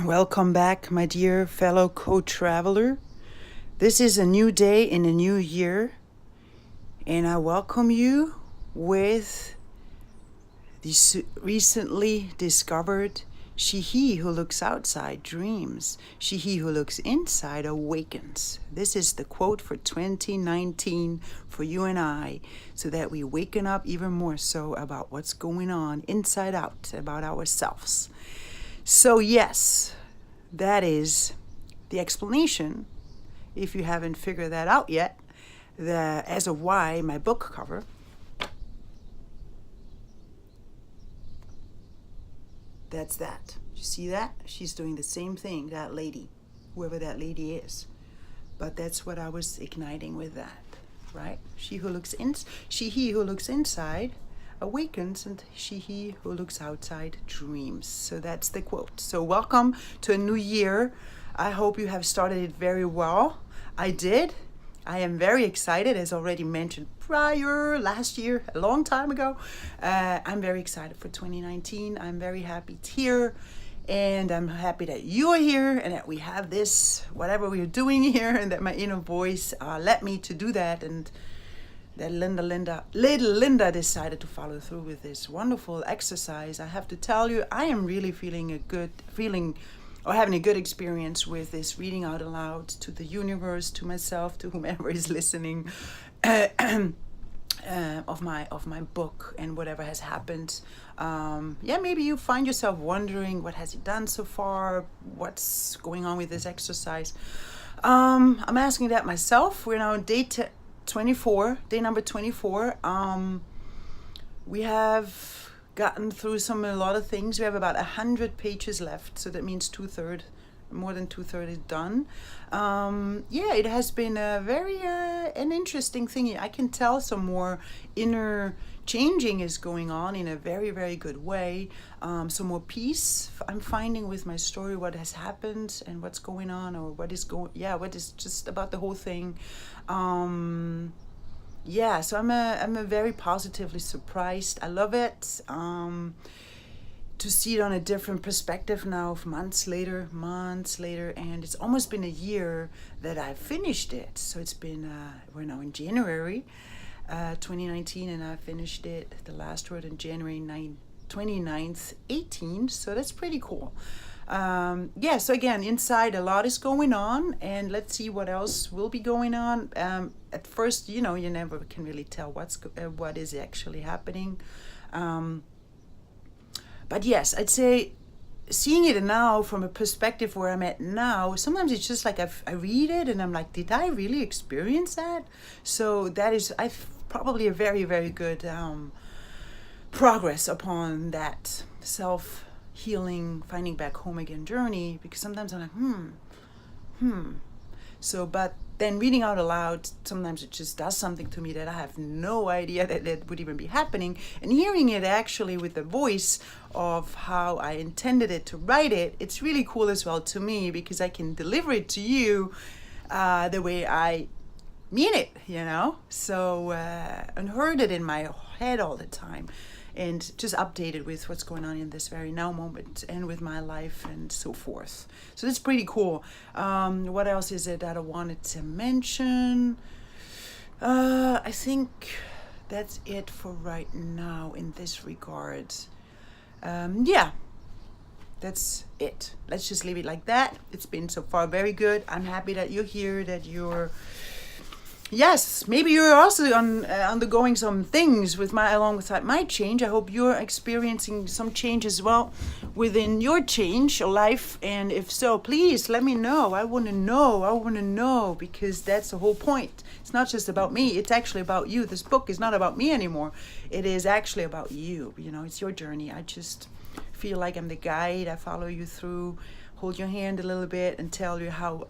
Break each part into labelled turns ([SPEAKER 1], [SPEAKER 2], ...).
[SPEAKER 1] Welcome back, my dear fellow co-traveler. This is a new day in a new year, and I welcome you with the recently discovered he who looks outside dreams, he who looks inside awakens. This is the quote for 2019 for you and I, so that we waken up even more so about what's going on inside out, about ourselves. So yes, that is the explanation, if you haven't figured that out yet, as of why my book cover. That's that. You see that? She's doing the same thing, that lady, whoever that lady is. But that's what I was igniting with that, right? He who looks inside awakens, and he who looks outside dreams. So that's the quote. So welcome to a new year. I hope you have started it very well. I did. I am very excited, as already mentioned last year, a long time ago. I'm very excited for 2019. I'm very happy it's here, and I'm happy that you are here and that we have this, whatever we're doing here, and that my inner voice led me to do that, and that little Linda decided to follow through with this wonderful exercise. I have to tell you, I am really having a good experience with this reading out aloud to the universe, to myself, to whomever is listening, of my book and whatever has happened. Maybe you find yourself wondering, what has he done so far? What's going on with this exercise? I'm asking that myself. We're now on day number 24. We have gotten through a lot of things. We have about 100 pages left, so that means more than two-thirds is done. It has been a very an interesting thing. I can tell some more inner changing is going on in a very, very good way. Some more peace I'm finding with my story, what has happened and what's going on, or what is just about the whole thing. So I'm a very positively surprised. I love it. To see it on a different perspective now, months later, and it's almost been a year that I finished it. So it's been, we're now in January 2019, and I finished it, the last word, on January 29th, 18. So that's pretty cool. So again, inside a lot is going on, and let's see what else will be going on. At first, you never can really tell what is actually happening. But yes, I'd say seeing it now from a perspective where I'm at now, sometimes it's just like I read it and I'm like, did I really experience that? So that is probably a very, very good progress upon that self-healing, finding back home again journey, because sometimes I'm like, So, but then reading out aloud, sometimes it just does something to me that I have no idea that it would even be happening. And hearing it actually with the voice of how I intended it to write it, it's really cool as well to me, because I can deliver it to you the way I mean it, So, and heard it in my head all the time, and just updated with what's going on in this very now moment and with my life and so forth. So that's pretty cool. What else is it that I wanted to mention? I think that's it for right now in this regard. That's it. Let's just leave it like that. It's been so far very good. I'm happy that you're here, that you're... Yes, maybe you're also undergoing some things alongside my change. I hope you're experiencing some change as well within your change, your life. And if so, please let me know. I want to know, because that's the whole point. It's not just about me. It's actually about you. This book is not about me anymore. It is actually about you. It's your journey. I just feel like I'm the guide. I follow you through, hold your hand a little bit, and tell you how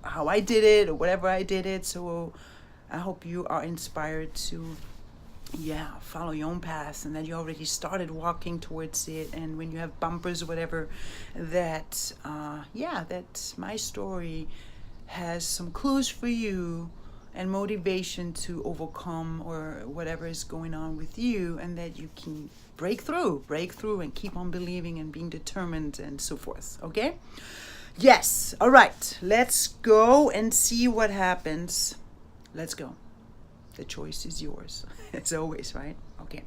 [SPEAKER 1] I did it, or whatever I did it. So I hope you are inspired to follow your own path, and that you already started walking towards it. And when you have bumpers or whatever, that my story has some clues for you and motivation to overcome or whatever is going on with you, and that you can break through and keep on believing and being determined and so forth. Okay? Yes. All right. Let's go and see what happens. Let's go. The choice is yours. As always, right? Okay.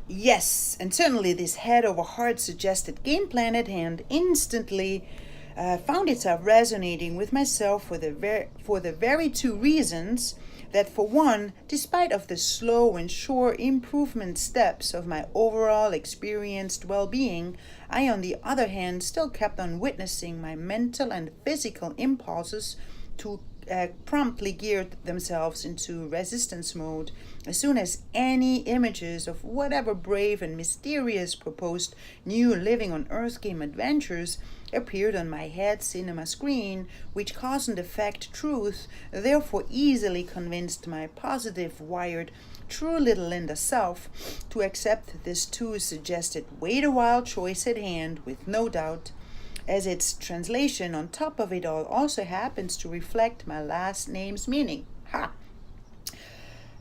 [SPEAKER 1] Yes, and certainly this head over heart suggested game plan at hand instantly found itself resonating with myself for the very two reasons that, for one, despite of the slow and sure improvement steps of my overall experienced well-being, I, on the other hand, still kept on witnessing my mental and physical impulses to promptly geared themselves into resistance mode as soon as any images of whatever brave and mysterious proposed new living on Earth game adventures appeared on my head cinema screen, which cause and effect truth therefore easily convinced my positive wired true little Linda self to accept this too suggested wait a while choice at hand with no doubt, as its translation on top of it all also happens to reflect my last name's meaning. Ha!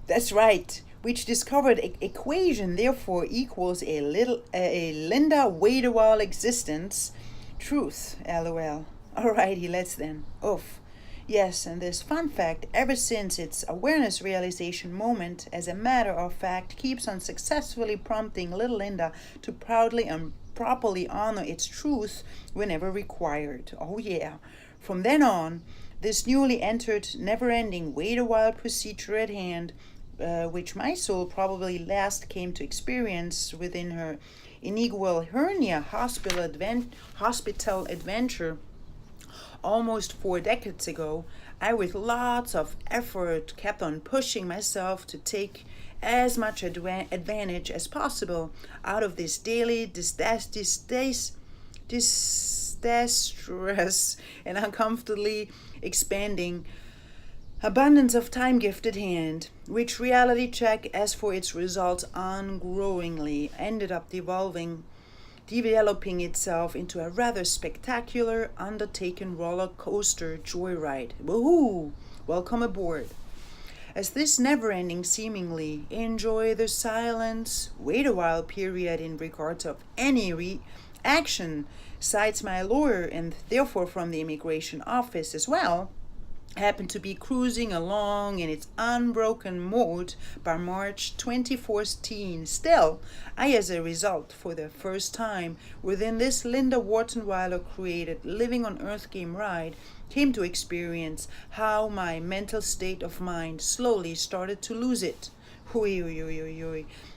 [SPEAKER 1] That's right, which discovered equation therefore equals a Linda wait a while existence. Truth, lol. Alrighty, let's then. Oof. Yes, and this fun fact, ever since its awareness realization moment, as a matter of fact, keeps on successfully prompting little Linda to proudly and properly honor its truth whenever required. Oh yeah. From then on, this newly entered, never-ending wait-a-while procedure at hand, which my soul probably last came to experience within her inigual hernia hospital adventure almost 4 decades ago, I, with lots of effort, kept on pushing myself to take as much advantage as possible out of this daily disastrous and uncomfortably expanding abundance of time gift at hand, which reality check, as for its results, ungrowingly ended up developing itself into a rather spectacular undertaken roller coaster joyride. Woohoo! Welcome aboard. As this never-ending, seemingly enjoy the silence, wait a while period in regards of any reaction, cites my lawyer and therefore from the immigration office as well, happened to be cruising along in its unbroken mode by March 2014. Still, I, as a result, for the first time within this Linda wartenweiler created Living on Earth game ride, came to experience how my mental state of mind slowly started to lose it.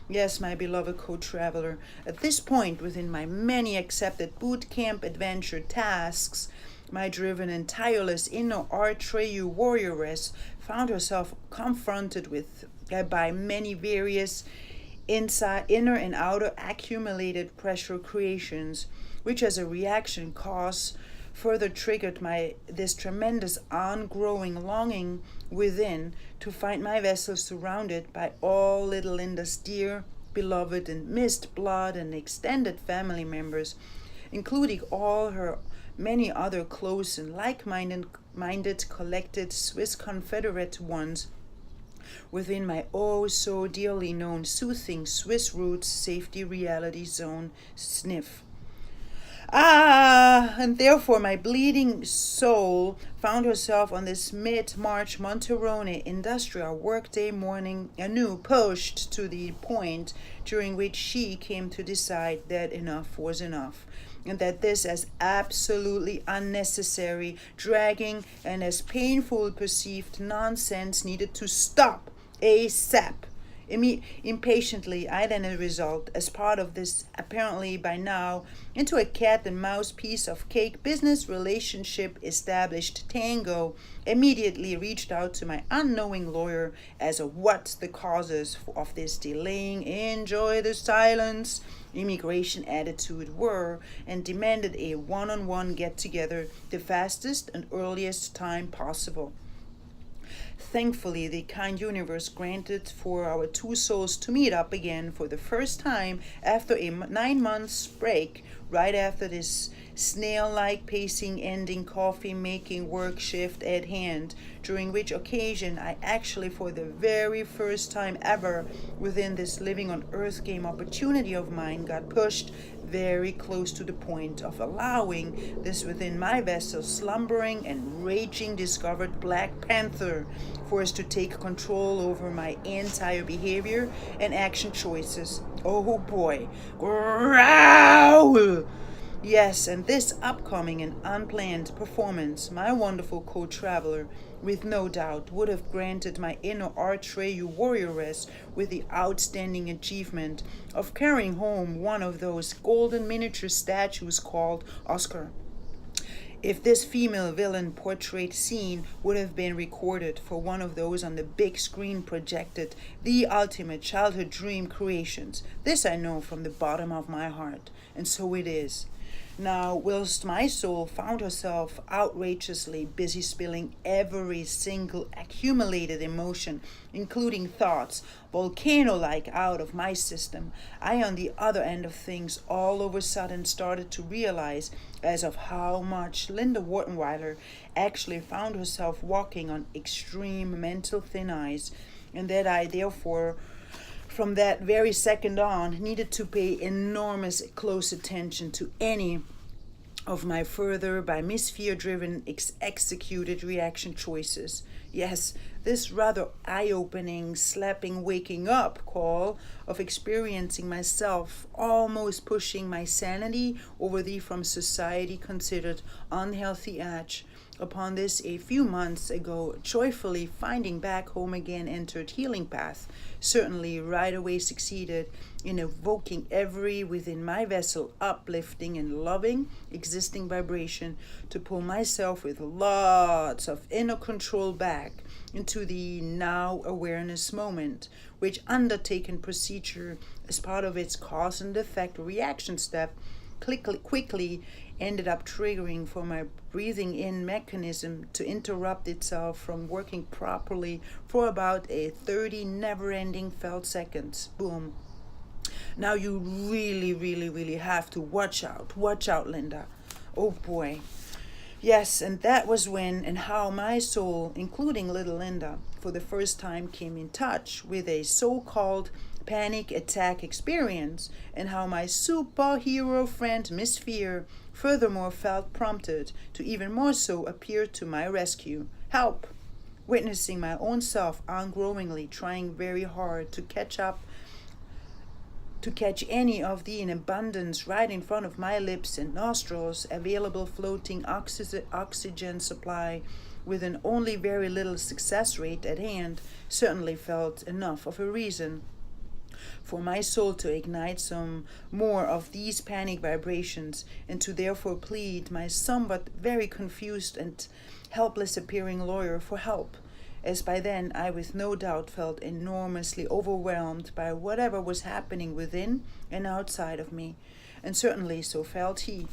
[SPEAKER 1] Yes, my beloved co-traveler, at this point within my many accepted boot camp adventure tasks, my driven and tireless inner Artreyu warrioress found herself confronted with by many various inner and outer accumulated pressure creations, which as a reaction cause further triggered this tremendous ongrowing longing within to find my vessel surrounded by all little Linda's dear, beloved, and missed blood and extended family members, including all her many other close and like-minded collected Swiss Confederate ones within my oh so dearly known soothing Swiss roots safety reality zone sniff. And therefore my bleeding soul found herself on this mid-March Monterone industrial workday morning anew pushed to the point during which she came to decide that enough was enough, and that this as absolutely unnecessary, dragging, and as painful perceived nonsense needed to stop ASAP. Impatiently, I then result, as part of this apparently by now into a cat and mouse piece of cake business relationship established tango, immediately reached out to my unknowing lawyer as a what the causes of this delaying enjoy the silence immigration attitude were, and demanded a one-on-one get-together the fastest and earliest time possible. Thankfully, the kind universe granted for our two souls to meet up again for the first time after a 9 months break, right after this snail-like pacing ending coffee-making work shift at hand, during which occasion I actually, for the very first time ever within this living on earth game opportunity of mine, got pushed very close to the point of allowing this within my vessel slumbering and raging discovered Black Panther forced to take control over my entire behavior and action choices. Oh boy. Growl! Yes, and this upcoming and unplanned performance, my wonderful co-traveler, with no doubt, would have granted my inner Atreyu warrioress with the outstanding achievement of carrying home one of those golden miniature statues called Oscar. If this female villain portrait scene would have been recorded for one of those on the big screen projected, the ultimate childhood dream creations, this I know from the bottom of my heart, and so it is. Now, whilst my soul found herself outrageously busy spilling every single accumulated emotion, including thoughts, volcano-like out of my system, I, on the other end of things, all of a sudden started to realize as of how much Linda Wartenweiler actually found herself walking on extreme mental thin ice, and that I therefore from that very second on, needed to pay enormous close attention to any of my further by misfear-driven executed reaction choices. Yes, this rather eye-opening, slapping waking up call of experiencing myself almost pushing my sanity over the from society considered unhealthy edge. Upon this, a few months ago, joyfully finding back home again entered healing path, certainly right away succeeded in evoking every within my vessel uplifting and loving existing vibration to pull myself with lots of inner control back into the now awareness moment, which undertaken procedure as part of its cause and effect reaction step quickly ended up triggering for my breathing in mechanism to interrupt itself from working properly for about a 30 never-ending felt seconds. Boom. Now you really have to watch out. Watch out, Linda. Oh boy. Yes, and that was when and how my soul, including little Linda, for the first time came in touch with a so-called panic attack experience, and how my superhero friend Miss Fear furthermore felt prompted to even more so appear to my rescue. Help! Witnessing my own self ungrowingly trying very hard to catch any of the in abundance right in front of my lips and nostrils available floating oxygen supply with an only very little success rate at hand certainly felt enough of a reason for my soul to ignite some more of these panic vibrations and to therefore plead my somewhat very confused and helpless appearing lawyer for help, as by then I with no doubt felt enormously overwhelmed by whatever was happening within and outside of me, and certainly so felt he.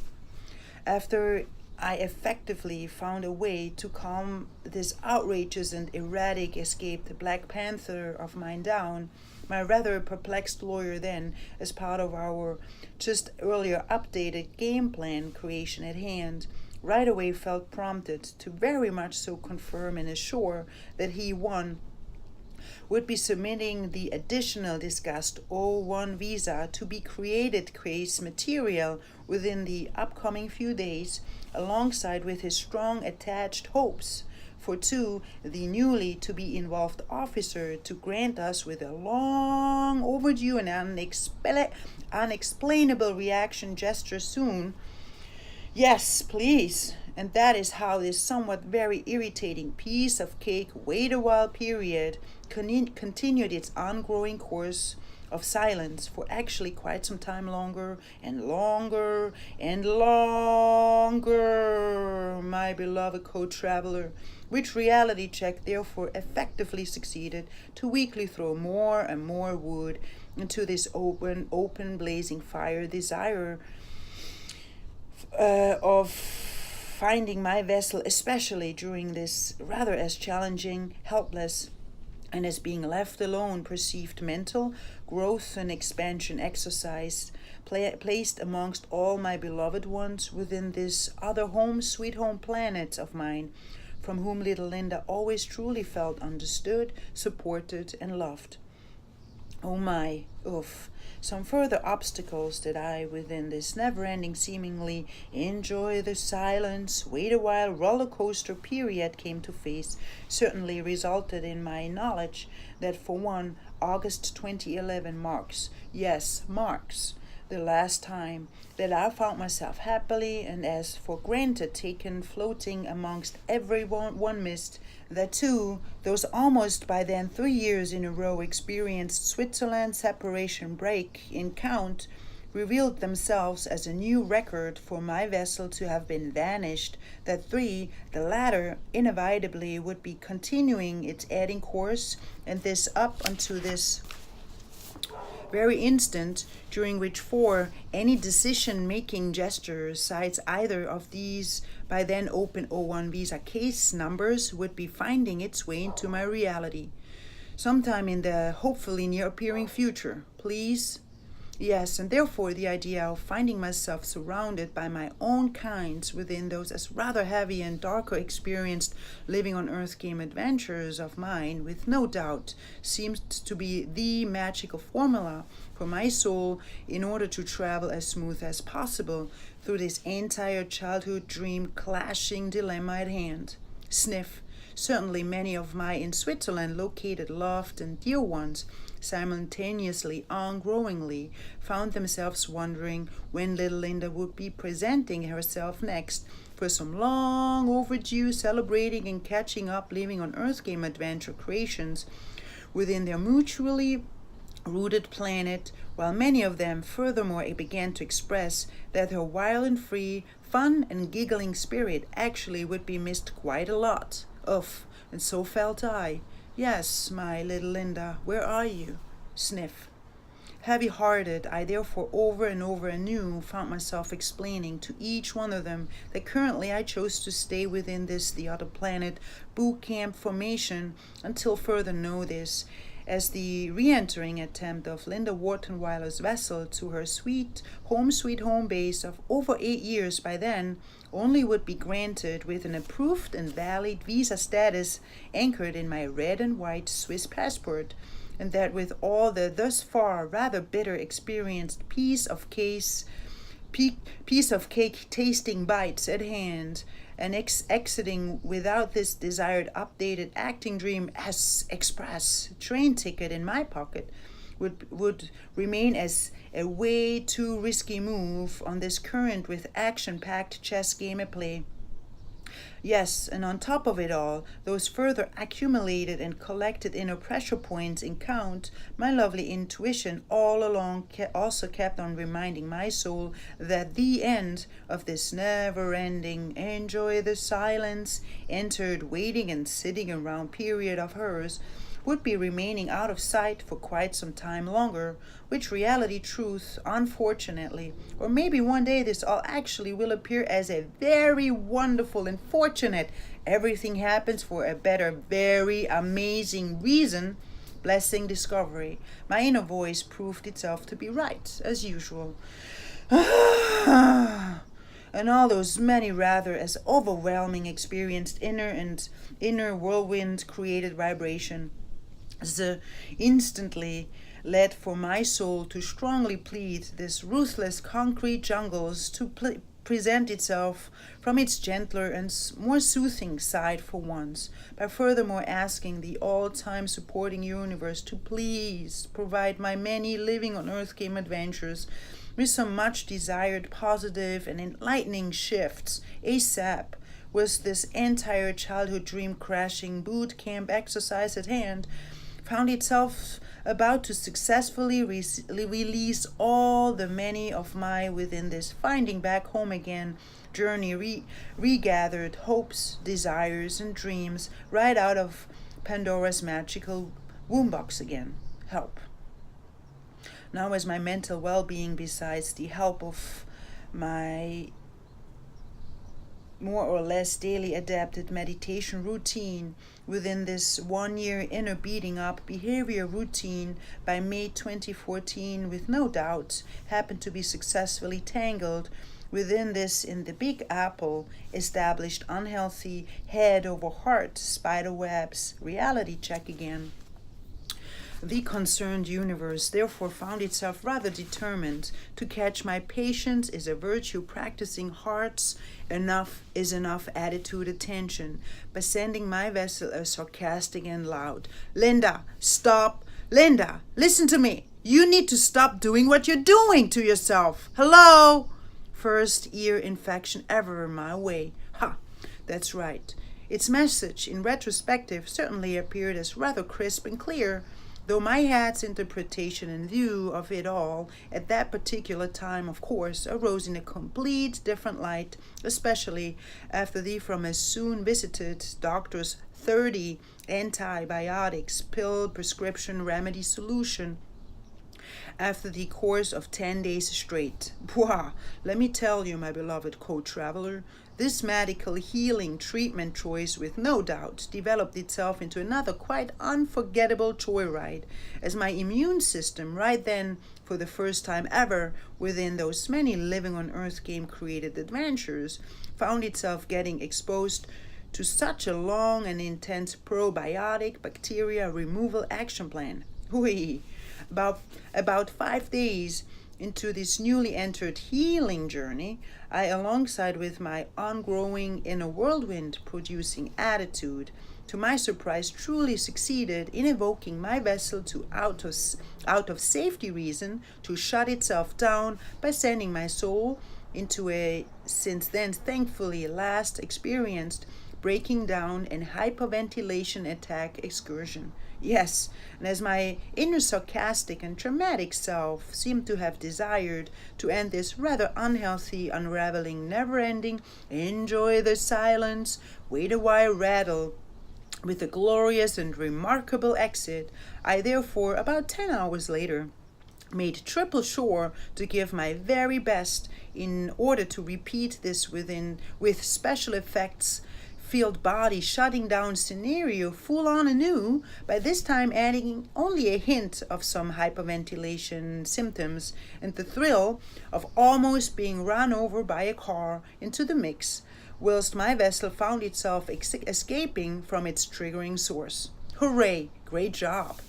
[SPEAKER 1] After I effectively found a way to calm this outrageous and erratic escaped Black Panther of mine down, my rather perplexed lawyer then, as part of our just earlier updated game plan creation at hand, right away felt prompted to very much so confirm and assure that he, one, would be submitting the additional discussed O1 visa to be created case material within the upcoming few days, alongside with his strong attached hopes for two, the newly to be involved officer to grant us with a long overdue and unexplainable reaction gesture soon. Yes, please. And that is how this somewhat very irritating piece of cake wait a while period continued its ongoing course of silence for actually quite some time longer and longer and longer, my beloved co-traveler, which reality check therefore effectively succeeded to weakly throw more and more wood into this open blazing fire desire of finding my vessel, especially during this rather as challenging, helpless, and as being left alone, perceived mental growth and expansion exercise placed amongst all my beloved ones within this other home, sweet home planet of mine, from whom little Linda always truly felt understood, supported, and loved. Oh my, oof. Some further obstacles that I, within this never-ending, seemingly enjoy the silence, wait a while roller coaster period came to face, certainly resulted in my knowledge that for one, August 2011 marks, yes, marks, the last time that I found myself happily and as for granted taken floating amongst everyone mist that too, those almost by then 3 years in a row experienced Switzerland separation break in count revealed themselves as a new record for my vessel to have been vanished, that 3, the latter, inevitably would be continuing its adding course, and this up unto this very instant, during which 4, any decision-making gesture sides either of these by then open O1 visa case numbers would be finding its way into my reality. Sometime in the hopefully near-appearing future, please. Yes, and therefore the idea of finding myself surrounded by my own kinds within those as rather heavy and darker experienced living on earth game adventures of mine, with no doubt, seems to be the magical formula for my soul in order to travel as smooth as possible through this entire childhood dream clashing dilemma at hand. Sniff. Certainly many of my in Switzerland located loved and dear ones simultaneously, ongrowingly, found themselves wondering when little Linda would be presenting herself next for some long overdue celebrating and catching up living on Earth game adventure creations within their mutually rooted planet, while many of them furthermore began to express that her wild and free, fun and giggling spirit actually would be missed quite a lot. Uff, and so felt I. Yes, my little Linda, where are you? Sniff. Heavy-hearted, I therefore over and over anew found myself explaining to each one of them that currently I chose to stay within this the other planet boot camp formation until further notice, as the re-entering attempt of Linda Wartenweiler's vessel to her sweet home base of over 8 years by then only would be granted with an approved and valid visa status anchored in my red and white Swiss passport, and that with all the thus far rather bitter experienced piece of cake tasting bites at hand, and exiting without this desired updated acting dream as express train ticket in my pocket would remain as a way too risky move on this current with action-packed chess game at play. Yes, and on top of it all, those further accumulated and collected inner pressure points in count, my lovely intuition all along also kept on reminding my soul that the end of this never-ending enjoy the silence, entered waiting and sitting around period of hers would be remaining out of sight for quite some time longer, which reality truth, unfortunately, or maybe one day this all actually will appear as a very wonderful and fortunate, everything happens for a better, very amazing reason, blessing discovery. My inner voice proved itself to be right, as usual. And all those many rather as overwhelming experienced inner whirlwind created vibration instantly led for my soul to strongly plead this ruthless concrete jungles to present itself from its gentler and more soothing side for once, by furthermore asking the all-time supporting universe to please provide my many living on Earth game adventures with some much desired positive and enlightening shifts ASAP. Was this entire childhood dream crashing boot camp exercise at hand found itself about to successfully release all the many of my within this finding back home again journey regathered hopes, desires, and dreams right out of Pandora's magical womb box again. Help. Now as my mental well-being, besides the help of my more or less daily adapted meditation routine within this 1 year inner beating up behavior routine by May 2014, with no doubt happened to be successfully tangled within this in the Big Apple established unhealthy head over heart spiderwebs reality check again. The concerned universe therefore found itself rather determined to catch my patience is a virtue practicing heart's enough is enough attitude attention by sending my vessel a sarcastic and loud, "Linda, stop. Linda, listen to me. You need to stop doing what you're doing to yourself. Hello?" First ear infection ever my way. Ha, that's right. Its message, in retrospective, certainly appeared as rather crisp and clear, though my head's interpretation and view of it all at that particular time, of course, arose in a complete different light, especially after the from as soon visited doctor's 30 antibiotics pill prescription remedy solution after the course of 10 days straight. Bwah! Let me tell you, my beloved co-traveler, this medical healing treatment choice with no doubt developed itself into another quite unforgettable joyride, as my immune system right then, for the first time ever within those many living on earth game created adventures, found itself getting exposed to such a long and intense probiotic bacteria removal action plan. Whee! About 5 days into this newly entered healing journey, I, alongside with my ongrowing inner whirlwind producing attitude, to my surprise truly succeeded in evoking my vessel to out of safety reason to shut itself down by sending my soul into a since then thankfully last experienced breaking down and hyperventilation attack excursion. Yes, and as my inner sarcastic and dramatic self seemed to have desired to end this rather unhealthy, unraveling, never-ending, enjoy the silence, wait a while rattle, with a glorious and remarkable exit, I therefore, about 10 hours later, made triple sure to give my very best in order to repeat this with special effects field body shutting down scenario full on anew, by this time adding only a hint of some hyperventilation symptoms and the thrill of almost being run over by a car into the mix, whilst my vessel found itself escaping from its triggering source. Hooray! Great job!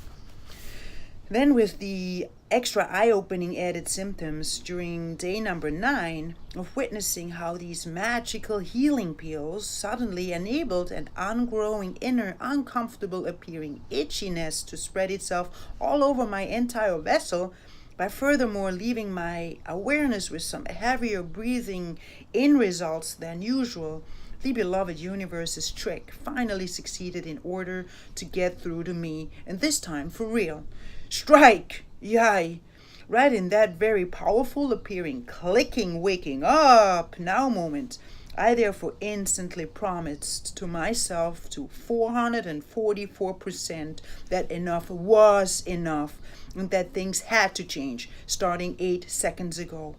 [SPEAKER 1] Then, with the extra eye-opening added symptoms during day number 9 of witnessing how these magical healing pills suddenly enabled an ungrowing inner uncomfortable appearing itchiness to spread itself all over my entire vessel, by furthermore leaving my awareness with some heavier breathing in results than usual, the beloved universe's trick finally succeeded in order to get through to me, and this time for real. Strike! Yay! Right in that very powerful appearing clicking waking up now moment, I therefore instantly promised to myself to 444% that enough was enough and that things had to change starting 8 seconds ago.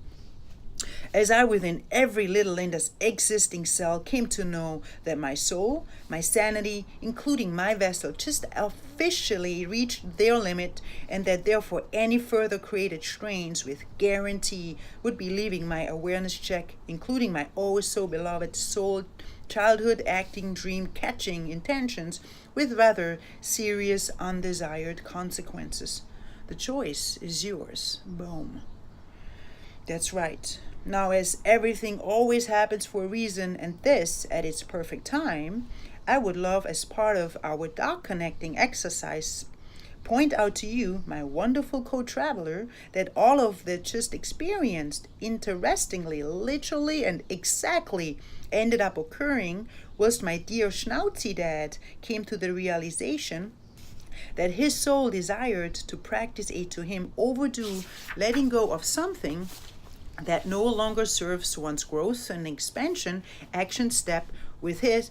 [SPEAKER 1] As I within every little Linda's existing cell came to know that my soul, my sanity, including my vessel, just officially reached their limit, and that therefore any further created strains with guarantee would be leaving my awareness check, including my oh so beloved soul childhood acting dream catching intentions, with rather serious undesired consequences. The choice is yours. Boom. That's right. Now, as everything always happens for a reason, and this at its perfect time, I would love, as part of our dog connecting exercise, point out to you, my wonderful co-traveler, that all of the just experienced, interestingly, literally, and exactly ended up occurring whilst my dear Schnauzy dad came to the realization that his soul desired to practice a to him overdue letting go of something that no longer serves one's growth and expansion action step with his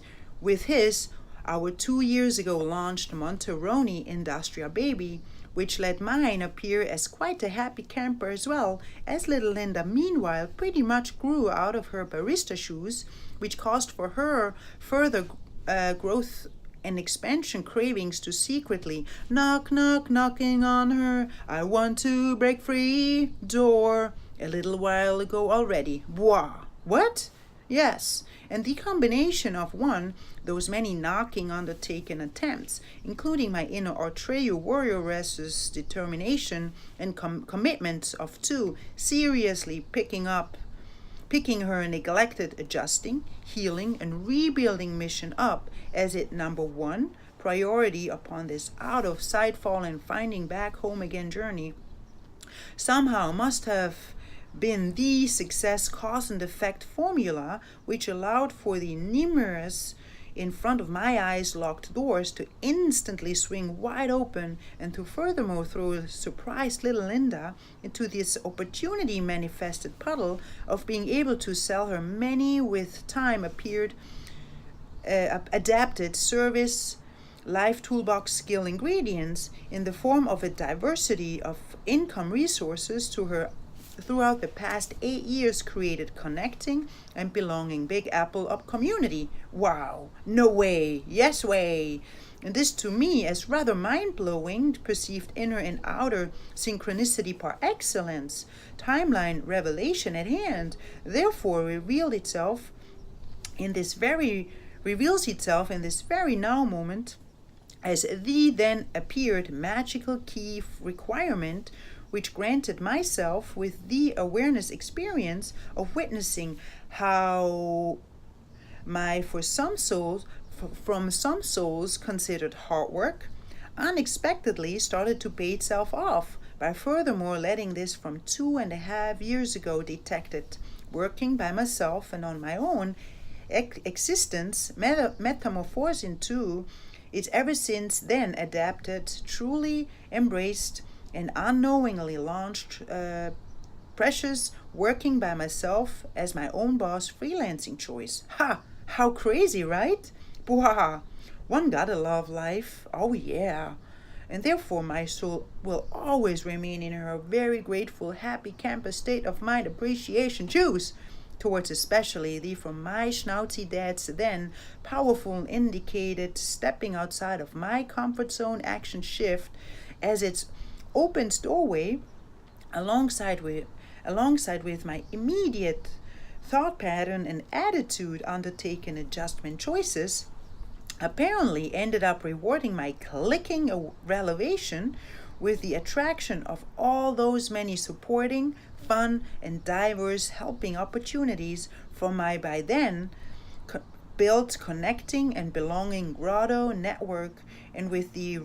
[SPEAKER 1] our 2 years ago launched Monteroni Industrial Baby, which let mine appear as quite a happy camper as well, as little Linda meanwhile pretty much grew out of her barista shoes, which caused for her further growth and expansion cravings to secretly knock, knock, knocking on her "I want to break free" door a little while ago already. Boah! What? Yes, and the combination of one, those many knocking undertaken attempts, including my inner Artreyu warrioress's determination and commitment of two, seriously picking her neglected adjusting, healing, and rebuilding mission up as its number one priority upon this out of sight fall and finding back home again journey, somehow must have been the success cause and effect formula which allowed for the numerous in front of my eyes locked doors to instantly swing wide open, and to furthermore throw surprised little Linda into this opportunity manifested puddle of being able to sell her many with time appeared adapted service life toolbox skill ingredients in the form of a diversity of income resources to her throughout the past 8 years created connecting and belonging Big Apple up community. Wow, no way, yes way. And this to me as rather mind-blowing, perceived inner and outer synchronicity par excellence, timeline revelation at hand, therefore reveals itself in this very now moment as the then appeared magical key requirement which granted myself with the awareness experience of witnessing how my from some souls considered hard work unexpectedly started to pay itself off by furthermore letting this from 2.5 years ago detected working by myself and on my own existence metamorphosed into it's ever since then adapted, truly embraced, and unknowingly launched precious working by myself as my own boss freelancing choice. Ha! How crazy, right? Bwah! One gotta love life. Oh yeah. And therefore my soul will always remain in her very grateful, happy campus state of mind appreciation juice towards especially the from my schnauzy dad's then powerful indicated stepping outside of my comfort zone action shift as its opens doorway alongside with my immediate thought pattern and attitude undertaken adjustment choices apparently ended up rewarding my clicking relevation with the attraction of all those many supporting, fun, and diverse helping opportunities from my by then built connecting and belonging grotto network, and with the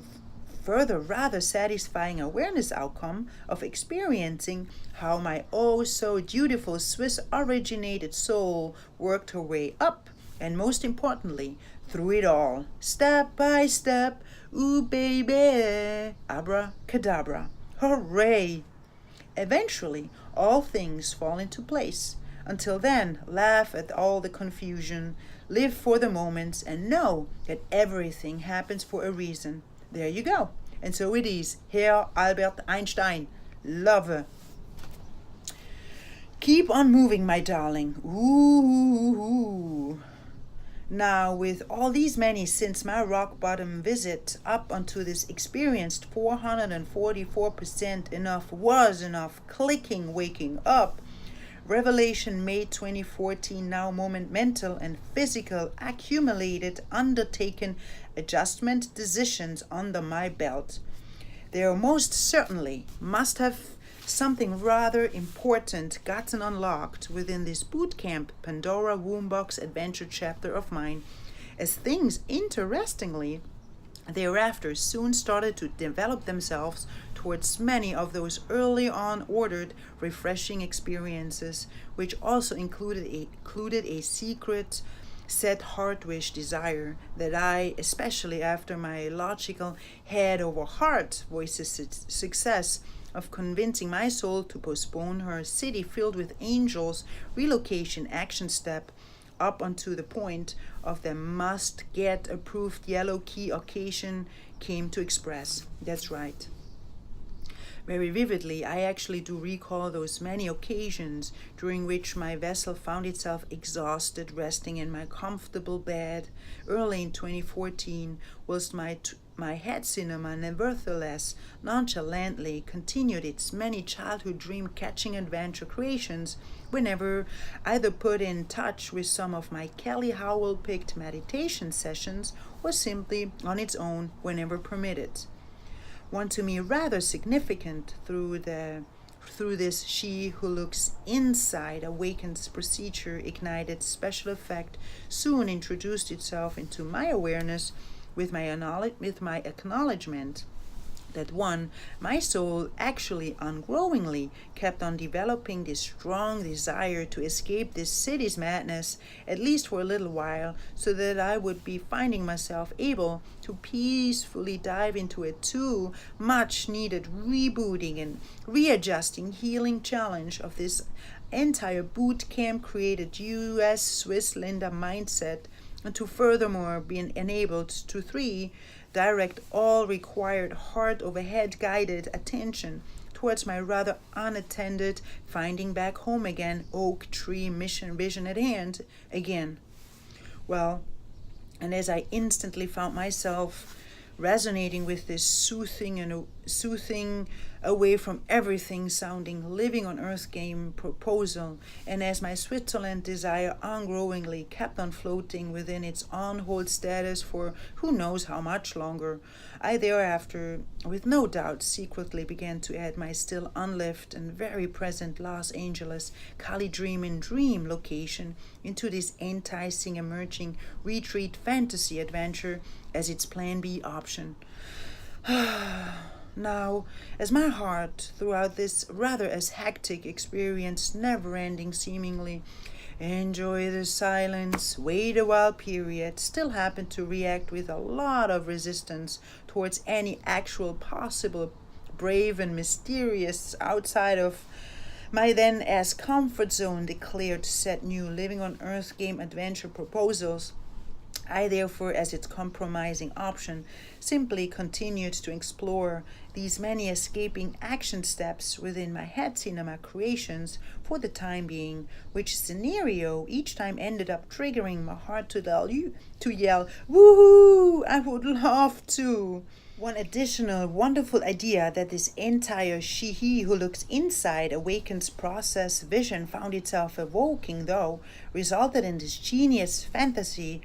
[SPEAKER 1] further rather satisfying awareness outcome of experiencing how my oh so dutiful Swiss originated soul worked her way up, and most importantly through it all, step by step. Ooh baby, abracadabra, hooray! Eventually all things fall into place. Until then, laugh at all the confusion, live for the moments, and know that everything happens for a reason. There you go. And so it is. Herr Albert Einstein. Love. Keep on moving, my darling. Ooh. Now, with all these many since my rock bottom visit up onto this experienced 444% enough clicking waking up, revelation May 2014 now moment mental and physical accumulated undertaken adjustment decisions under my belt, there most certainly must have something rather important gotten unlocked within this bootcamp Pandora Wombbox adventure chapter of mine, as things interestingly thereafter soon started to develop themselves towards many of those early on ordered refreshing experiences, which also included a secret set heart wish desire that I, especially after my logical head over heart voices success of convincing my soul to postpone her city filled with angels relocation action step up onto the point of the must get approved yellow key occasion came to express. That's right. very vividly. I actually do recall those many occasions during which my vessel found itself exhausted, resting in my comfortable bed early in 2014, whilst my head cinema nevertheless nonchalantly continued its many childhood dream-catching adventure creations whenever either put in touch with some of my Kelly Howell-picked meditation sessions or simply on its own whenever permitted. One to me rather significant through this She Who Looks Inside Awakens procedure ignited special effect soon introduced itself into my awareness with my acknowledgement that one, my soul actually ungrowingly kept on developing this strong desire to escape this city's madness, at least for a little while, so that I would be finding myself able to peacefully dive into a too much needed rebooting and readjusting healing challenge of this entire boot camp created US Swiss Linda mindset, and to furthermore be enabled to 3, direct all required heart over head guided attention towards my rather unattended finding back home again oak tree mission vision at hand again. Well, and as I instantly found myself resonating with this soothing away from everything sounding living on earth game proposal, and as my Switzerland desire ungrowingly kept on floating within its on hold status for who knows how much longer, I thereafter with no doubt secretly began to add my still unlived and very present Los Angeles Kali Dream location into this enticing emerging retreat fantasy adventure as its plan B option. Now, as my heart throughout this rather as hectic experience, never-ending seemingly, enjoy the silence, wait a while period, still happened to react with a lot of resistance towards any actual possible brave and mysterious outside of my then as comfort zone declared set new living on earth game adventure proposals, I therefore, as its compromising option, simply continued to explore these many escaping action steps within my head cinema creations for the time being, which scenario each time ended up triggering my heart to yell, woohoo, I would love to. One additional wonderful idea that this entire He Who Looks Inside Awakens process vision found itself evoking, though, resulted in this genius fantasy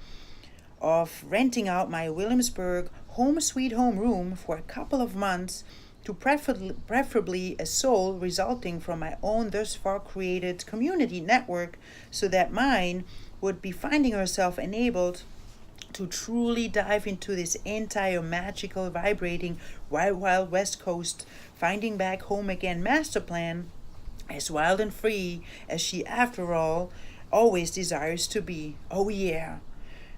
[SPEAKER 1] of renting out my Williamsburg home sweet home room for a couple of months to preferably a soul resulting from my own thus far created community network, so that mine would be finding herself enabled to truly dive into this entire magical vibrating wild West Coast finding back home again master plan as wild and free as she after all always desires to be. Oh yeah.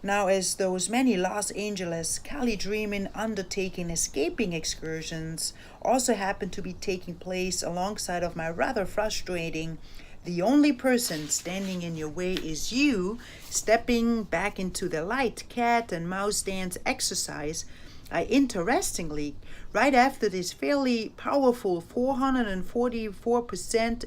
[SPEAKER 1] Now, as those many Los Angeles Cali dreaming undertaking escaping excursions also happen to be taking place alongside of my rather frustrating the only person standing in your way is you stepping back into the light cat and mouse dance exercise, I interestingly, right after this fairly powerful 444%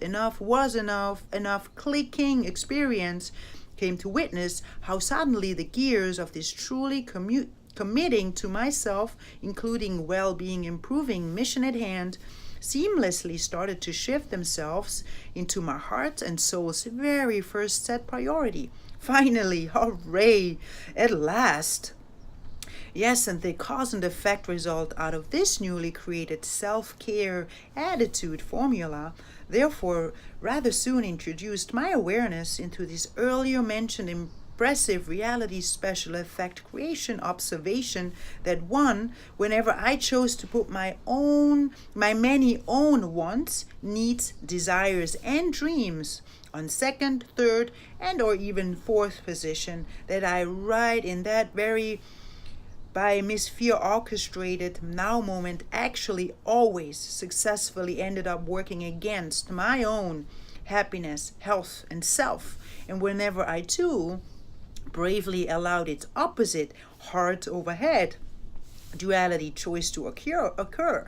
[SPEAKER 1] enough clicking experience, came to witness how suddenly the gears of this truly committing to myself, including well-being improving mission at hand, seamlessly started to shift themselves into my heart and soul's very first set priority. Finally, hooray, at last. Yes, and the cause and effect result out of this newly created self-care attitude formula therefore rather soon introduced my awareness into this earlier mentioned impressive reality special effect creation observation that one, whenever I chose to put my many own wants, needs, desires, and dreams on second, third, and or even fourth position, that I right in that very by Miss Fear orchestrated now moment actually always successfully ended up working against my own happiness, health, and self. And whenever I too bravely allowed its opposite, heart over head duality choice to occur,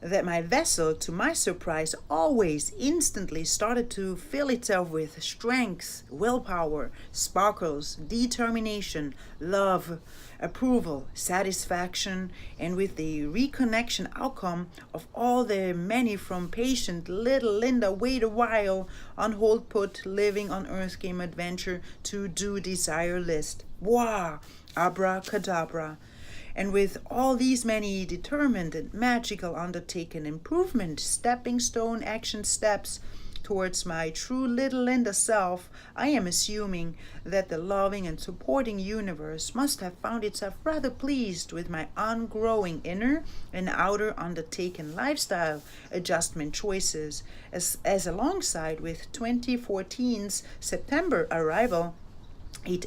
[SPEAKER 1] that my vessel, to my surprise, always instantly started to fill itself with strength, willpower, sparkles, determination, love, approval, satisfaction, and with the reconnection outcome of all the many from patient little Linda wait a while on hold put living on earth came adventure to do desire list. Wow, abracadabra. And with all these many determined and magical undertaken improvement, stepping stone action steps towards my true little Linda self, I am assuming that the loving and supporting universe must have found itself rather pleased with my ongrowing inner and outer undertaken lifestyle adjustment choices, as alongside with 2014's September arrival, it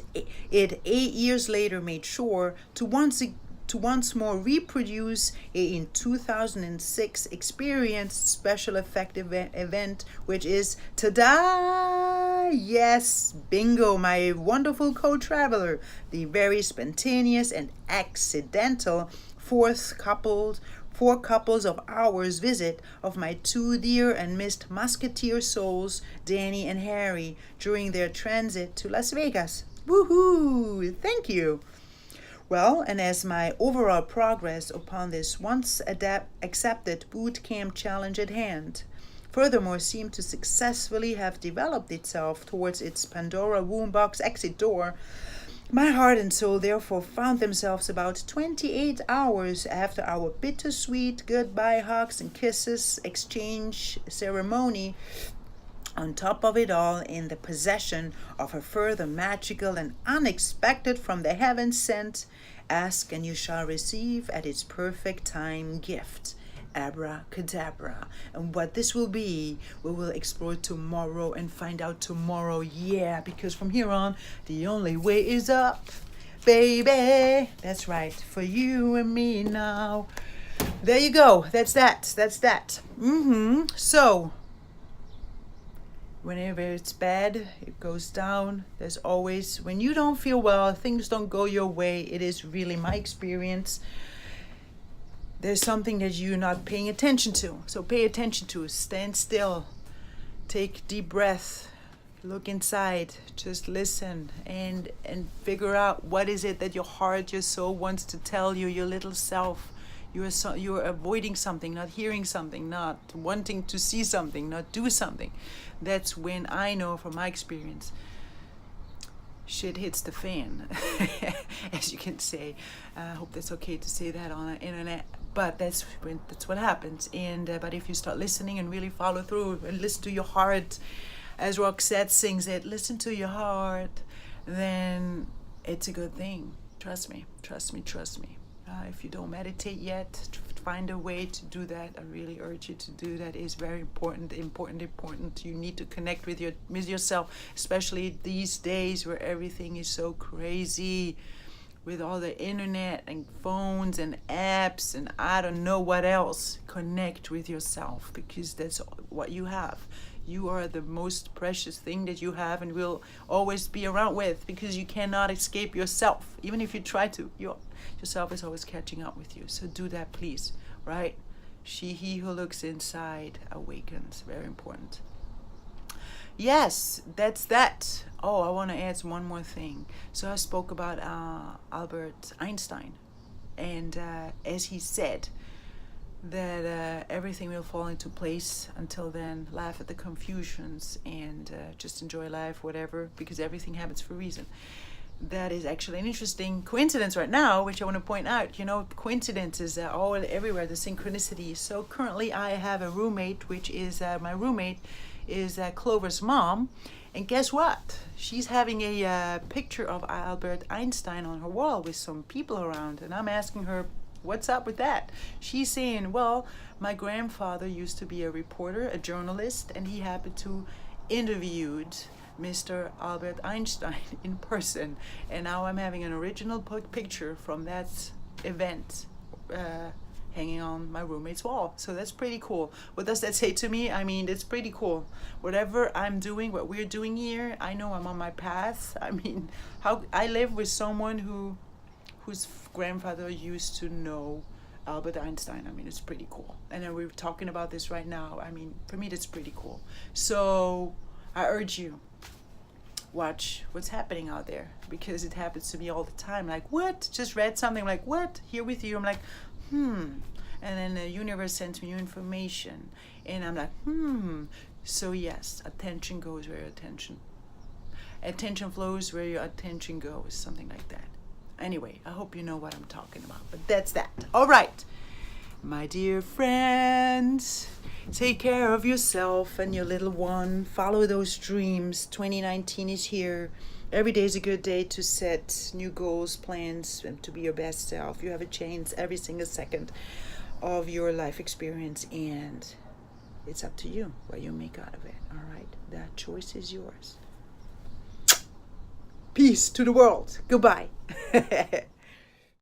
[SPEAKER 1] 8 years later made sure to once more reproduce a in 2006 experienced special effect event, which is tada! Yes, bingo, my wonderful co-traveler, the very spontaneous and accidental four couples of hours visit of my two dear and missed musketeer souls, Danny and Harry, during their transit to Las Vegas. Woohoo! Thank you. Well, and as my overall progress upon this once accepted boot camp challenge at hand, furthermore seemed to successfully have developed itself towards its Pandora womb box exit door, my heart and soul therefore found themselves about 28 hours after our bittersweet goodbye hugs and kisses exchange ceremony, on top of it all, in the possession of a further magical and unexpected from the heavens sent, ask and you shall receive at its perfect time gift. Abracadabra. And what this will be, we will explore tomorrow and find out tomorrow. Yeah, because from here on, the only way is up, baby. That's right, for you and me now. There you go. That's that. So, whenever it's bad, it goes down. There's always, when you don't feel well, things don't go your way. It is really my experience. There's something that you're not paying attention to. So pay attention to. Stand still. Take deep breath. Look inside. Just listen and figure out what is it that your heart, your soul wants to tell you, your little self. You're avoiding something, not hearing something, not wanting to see something, not do something. That's when I know from my experience, shit hits the fan, as you can say. I hope that's okay to say that on the internet, but that's what happens. And but if you start listening and really follow through and listen to your heart, as Roxette sings it, listen to your heart, then it's a good thing. Trust me. If you don't meditate yet, find a way to do that. I really urge you to do that. It's very important. You need to connect with yourself, especially these days where everything is so crazy with all the internet and phones and apps and I don't know what else. Connect with yourself, because that's what you have. You are the most precious thing that you have and will always be around with, because you cannot escape yourself. Even if you try to, yourself is always catching up with you. So do that, please, right? He who looks inside awakens. Very important. Yes, that's that. Oh, I want to add one more thing. So I spoke about Albert Einstein, and as he said, that everything will fall into place. Until then, laugh at the confusions and just enjoy life, whatever, because everything happens for a reason. That is actually an interesting coincidence right now, which I want to point out. Coincidences are all everywhere, the synchronicity. So currently I have a roommate, which is my roommate is Clover's mom. And guess what? She's having a picture of Albert Einstein on her wall with some people around. And I'm asking her, what's up with that? She's saying, well, my grandfather used to be a reporter, a journalist, and he happened to interviewed Mr. Albert Einstein in person. And now I'm having an original picture from that event hanging on my roommate's wall. So that's pretty cool. What does that say to me? I mean, it's pretty cool. Whatever I'm doing, what we're doing here, I know I'm on my path. I mean, how I live with someone whose grandfather used to know Albert Einstein. I mean, it's pretty cool. And then we're talking about this right now. I mean, for me, that's pretty cool. So I urge you, watch what's happening out there, because it happens to me all the time. Like, what? Just read something, like, what? Here with you. I'm like, and then the universe sends me new information, and I'm like, So yes, attention goes where your attention flows where your attention goes, something like that. Anyway, I hope you know what I'm talking about, but that's that. All right, my dear friends, take care of yourself and your little one. Follow those dreams. 2019 is here. Every day is a good day to set new goals, plans, and to be your best self. You have a chance every single second of your life experience, and it's up to you what you make out of it. All right, that choice is yours. Peace to the world. Goodbye.